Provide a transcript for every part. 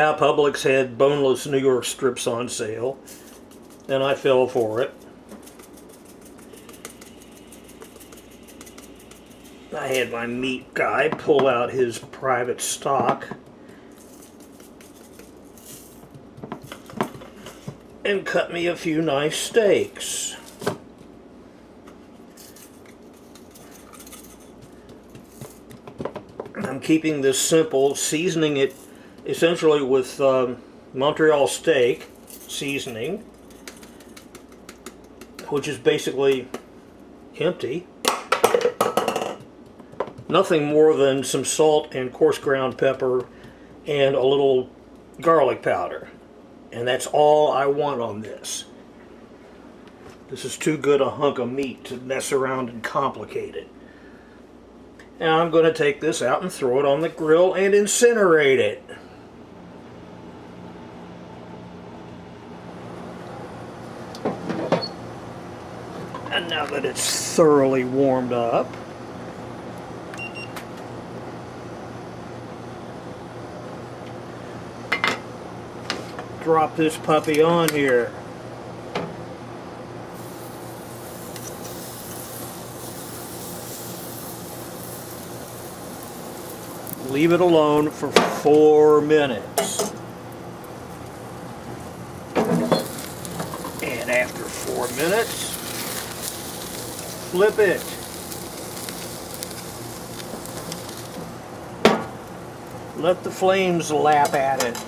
Yeah, Publix had Boneless New York Strips on sale, and I fell for it. I had my meat guy pull out his private stock and cut me a few nice steaks. I'm keeping this simple, seasoning it essentially with Montreal steak seasoning, which is basically empty. Nothing more than some salt and coarse ground pepper and a little garlic powder. And that's all I want on this. This is too good a hunk of meat to mess around and complicate it. And I'm going to take this out and throw it on the grill and incinerate it. And now that it's thoroughly warmed up, drop this puppy on here. Leave it alone for 4 minutes. And after 4 minutes, flip it. Let the flames lap at it.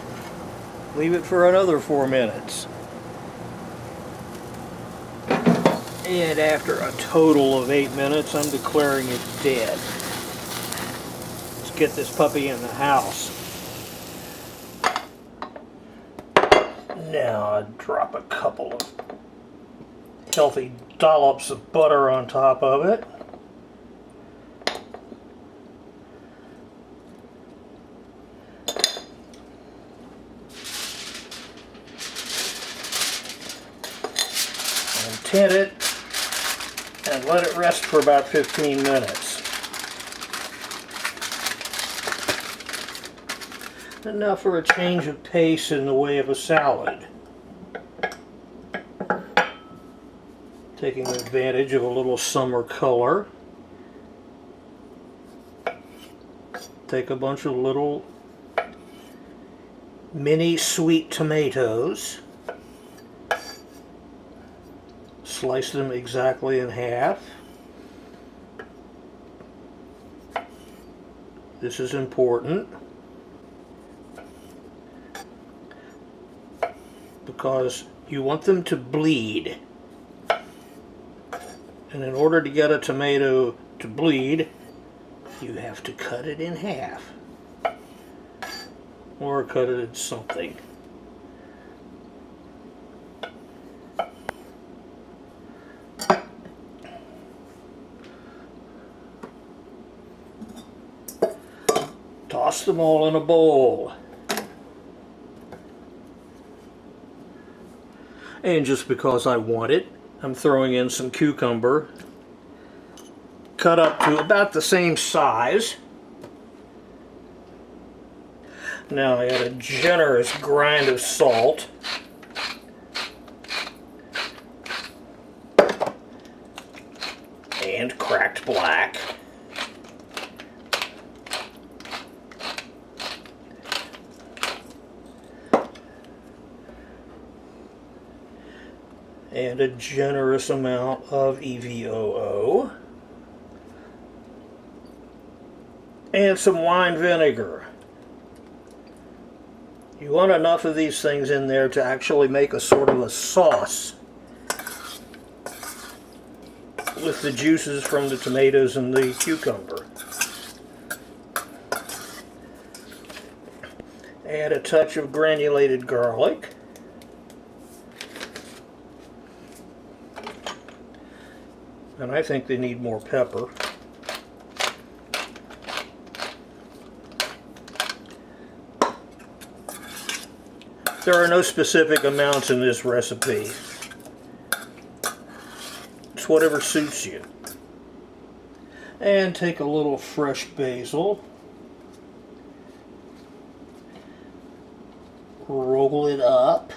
Leave it for another 4 minutes. And after a total of 8 minutes, I'm declaring it dead. Let's get this puppy in the house. Now I drop a couple of healthy dollops of butter on top of it. Tint it and let it rest for about 15 minutes. And now for a change of pace in the way of a salad. Taking advantage of a little summer color. Take a bunch of little mini sweet tomatoes. Slice them exactly in half. This is important because you want them to bleed. And in order to get a tomato to bleed, you have to cut it in half. Or cut it in something. Toss them all in a bowl. And just because I want it, I'm throwing in some cucumber, cut up to about the same size. Now I add a generous grind of salt. And cracked black. And a generous amount of EVOO. And some wine vinegar. You want enough of these things in there to actually make a sort of a sauce with the juices from the tomatoes and the cucumber. Add a touch of granulated garlic. And I think they need more pepper. There are no specific amounts in this recipe. It's whatever suits you. And take a little fresh basil. roll it up.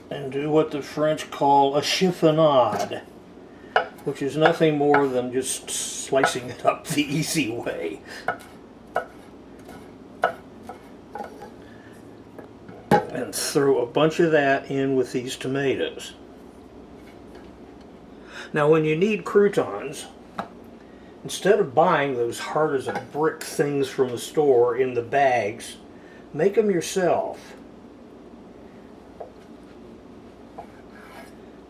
And do what the French call a chiffonade, which is nothing more than just slicing it up the easy way. And throw a bunch of that in with these tomatoes. Now when you need croutons, instead of buying those hard as a brick things from the store in the bags, make them yourself.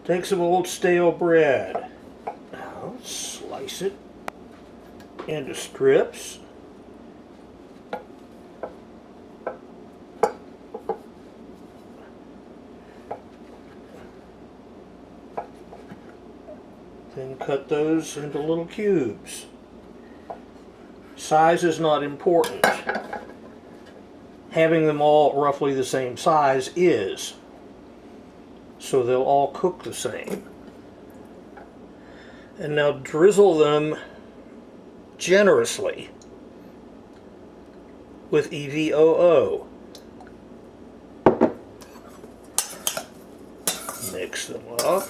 Take some old stale bread. Now slice it into strips. Then cut those into little cubes. Size is not important. Having them all roughly the same size is. So they'll all cook the same. And now drizzle them generously with EVOO. Mix them up.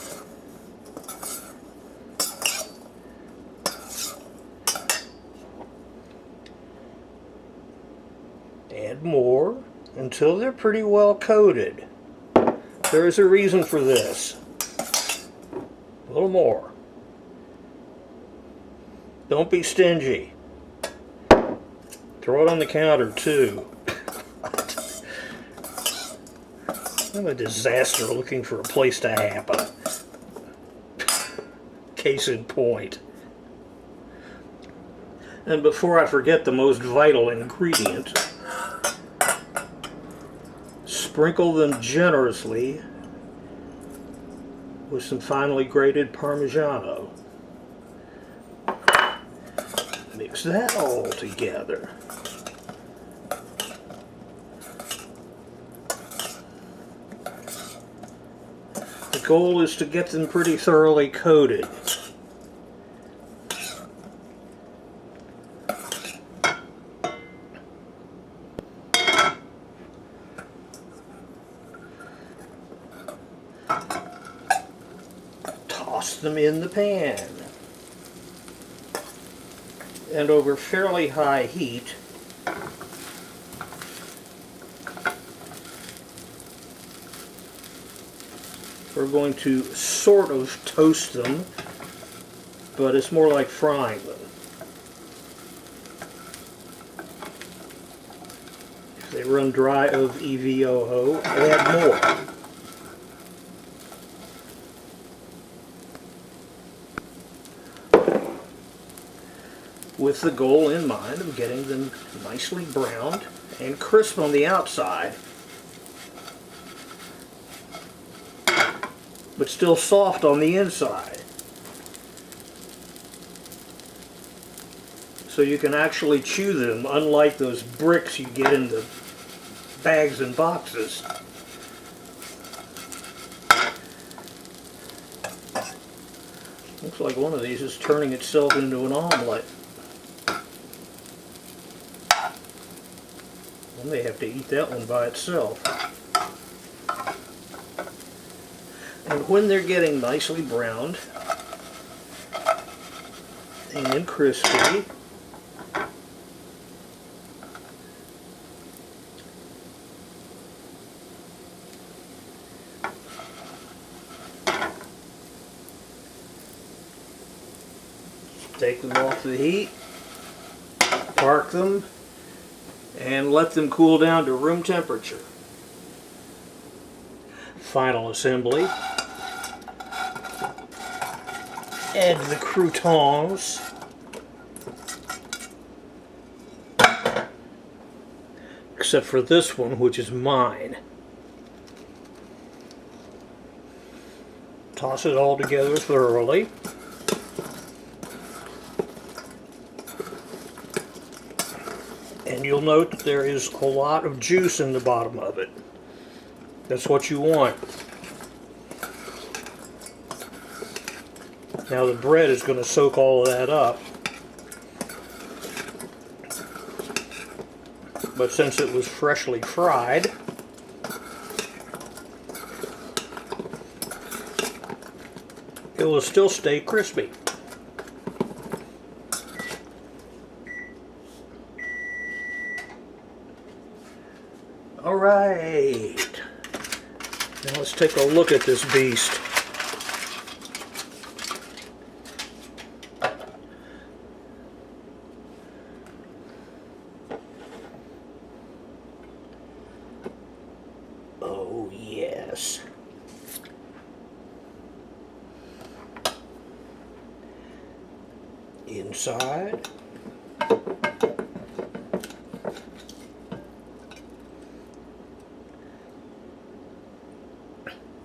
Add more until they're pretty well coated. There is a reason for this. A little more. Don't be stingy. Throw it on the counter too. I'm a disaster looking for a place to happen. Case in point. And before I forget the most vital ingredient, sprinkle them generously with some finely grated Parmigiano. Mix that all together. The goal is to get them pretty thoroughly coated. Toss them in the pan. And over fairly high heat, we're going to sort of toast them, but it's more like frying them. If they run dry of EVOO, add more. With the goal in mind of getting them nicely browned and crisp on the outside, but still soft on the inside. So you can actually chew them, unlike those bricks you get in the bags and boxes. Looks like one of these is turning itself into an omelet. I may have to eat that one by itself. And when they're getting nicely browned and crispy, take them off the heat, park them, and let them cool down to room temperature. Final assembly. Add the croutons. Except for this one, which is mine. Toss it all together thoroughly. And you'll note that there is a lot of juice in the bottom of it. That's what you want. Now the bread is going to soak all of that up. but since it was freshly fried, it will still stay crispy. All right, now let's take a look at this beast. Oh yes. Inside.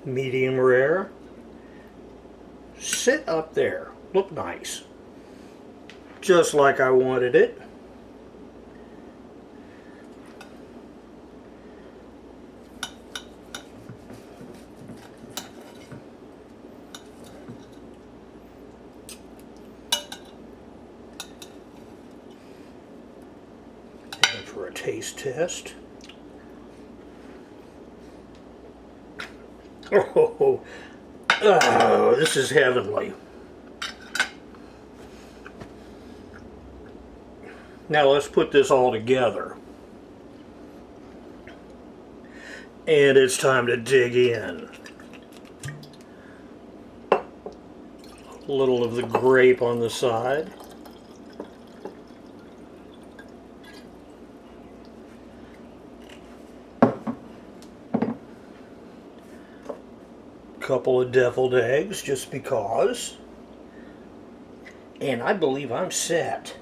Medium rare. Sit up there. Look nice. Just like I wanted it. And for a taste test. Oh, this is heavenly. Now let's put this all together. And it's time to dig in. A little of the grape on the side. Couple of deviled eggs just because, and I believe I'm set.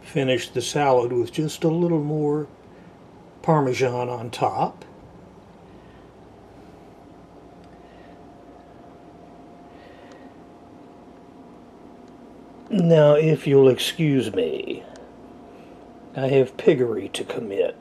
Finish the salad with just a little more Parmesan on top. Now, if you'll excuse me, I have piggery to commit.